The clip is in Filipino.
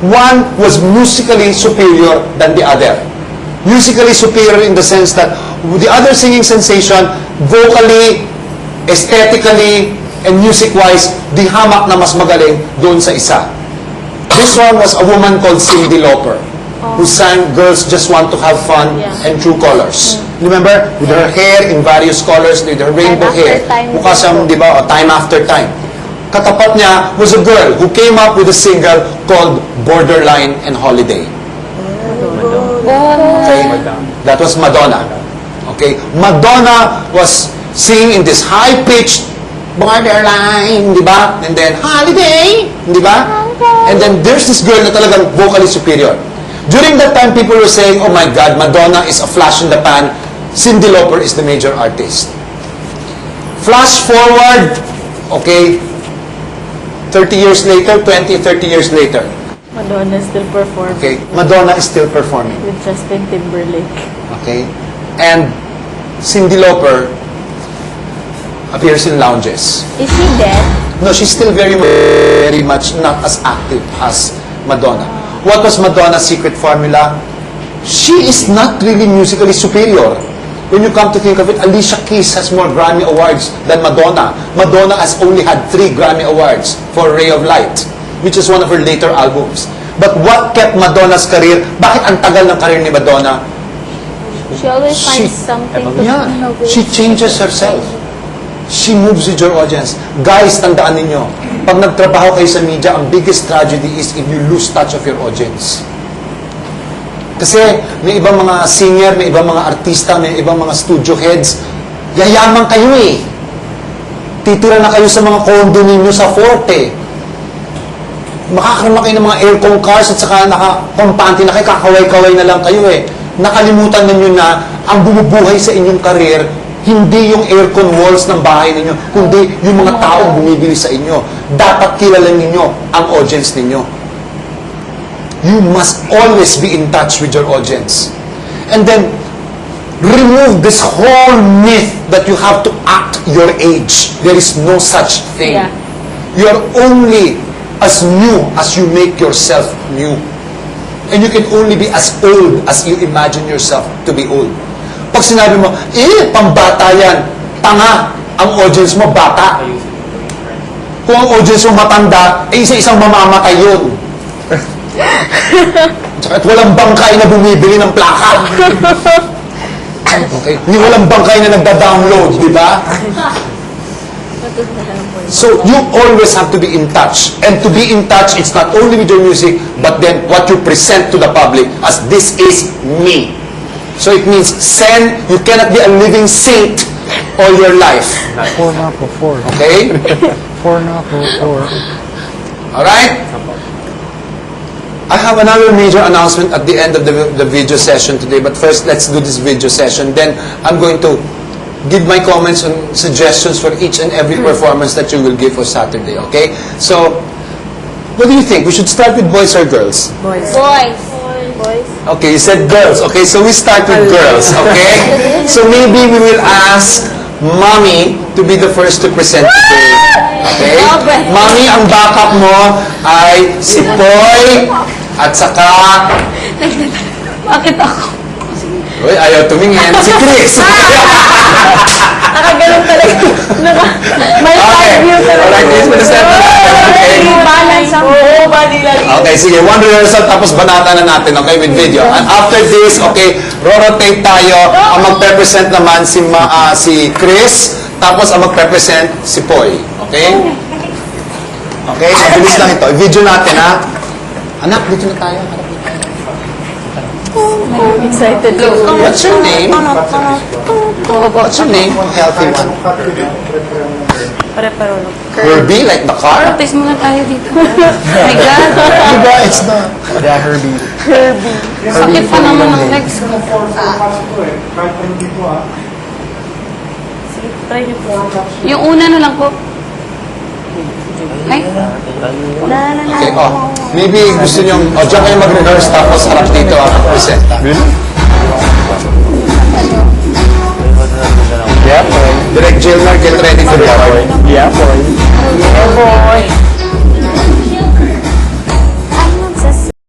one was musically superior than the other. Musically superior in the sense that the other singing sensation, vocally, aesthetically, and music-wise, di hamak na mas magaling doon sa isa. This one was a woman called Cyndi Lauper, who sang Girls Just Want to Have Fun and True Colors. Remember? With her hair in various colors, with her rainbow hair. Mukha siyang, di ba, Time After Time. Katapat niya was a girl who came up with a single called Borderline and Holiday. Okay? That was Madonna. Okay? Madonna was singing in this high-pitched Borderline, di ba? And then, Holiday, di ba? And then, there's this girl na talagang vocally superior. During that time, people were saying, oh my God, Madonna is a flash in the pan. Cyndi Lauper is the major artist. Flash forward, okay, 30 years later, 20, 30 years later. Madonna is still performing. Okay, Madonna is still performing. With Justin Timberlake. Okay, and Cyndi Lauper appears in lounges. Is she dead? No, she's still very much not as active as Madonna. What was Madonna's secret formula? She is not really musically superior. When you come to think of it, Alicia Keys has more Grammy Awards than Madonna. Madonna has only had 3 Grammy Awards for Ray of Light, which is one of her later albums. But what kept Madonna's career? Bakit ang tagal ng career ni Madonna? She always finds something to innovate. She changes herself. She moves with your audience. Guys, tandaan ninyo, pag nagtrabaho kayo sa media, ang biggest tragedy is if you lose touch of your audience. Kasi may ibang mga singer, may ibang mga artista, may ibang mga studio heads, yayaman kayo eh. Titira na kayo sa mga condo ninyo sa Forte. Makakaroon na kayo ng mga aircon cars at saka nakakompante na kayo, kakaway-kaway na lang kayo eh. Nakalimutan ninyo na ang bumubuhay sa inyong career, hindi yung aircon walls ng bahay ninyo, kundi yung mga taong bumibili sa inyo. Dapat kilala ninyo ang audience ninyo. You must always be in touch with your audience. And then, remove this whole myth that you have to act your age. There is no such thing. Yeah. You are only as new as you make yourself new. And you can only be as old as you imagine yourself to be old. Pag sinabi mo, pambata yan, tanga, ang audience mo, bata. Kung ang audience mo matanda, isa-isang mamamatay yun. At walang bangkay na bumibili ng plaka. Okay? Hindi walang bangkay na nagda-download, di ba? So, you always have to be in touch. And to be in touch, it's not only with your music, but then what you present to the public as this is me. So, it means, Sen, you cannot be a living saint all your life. 4 na po, 4. Okay? 4 na po, 4. Alright? I have another major announcement at the end of the video session today, but first, let's do this video session. Then, I'm going to give my comments and suggestions for each and every performance that you will give for Saturday, okay? So, what do you think? We should start with boys or girls? Boys. Okay, you said girls. Okay, so we start with girls, okay? So maybe we will ask Mommy to be the first to present today. Okay? Mommy, ang backup mo ay si Poy at saka... Bakit ako? Uy, ayaw tumingin. Si Chris. Nakaganon talaga. May side view talaga. Alright, please present na natin. Okay? Balance ang buo, Okay, sige. One rehearsal tapos banata na natin, okay, with video. And after this, okay, rotate tayo. Ang magpe-present naman si Chris, tapos ang magpe-present si Poy. Okay? Okay, mabilis lang ito. Video natin, ha? Anak, dito na tayo. Harap dito. excited. What's your name? What's your name? Healthy one. Pare-paro. Herbie, like the car? Practice muna tayo dito. Oh my God. Diba, it's the... Yeah, Herbie. Sakit pa naman ng legs ko. Sige, try niyo po. Yung una na lang po. Ay. Okay, maybe gusto nyo, dyan kayo mag-rehearse tapos harap dito present. Yeah, boy. Direct Jilmar, get ready for the hour. Yeah, boy. Yeah, boy.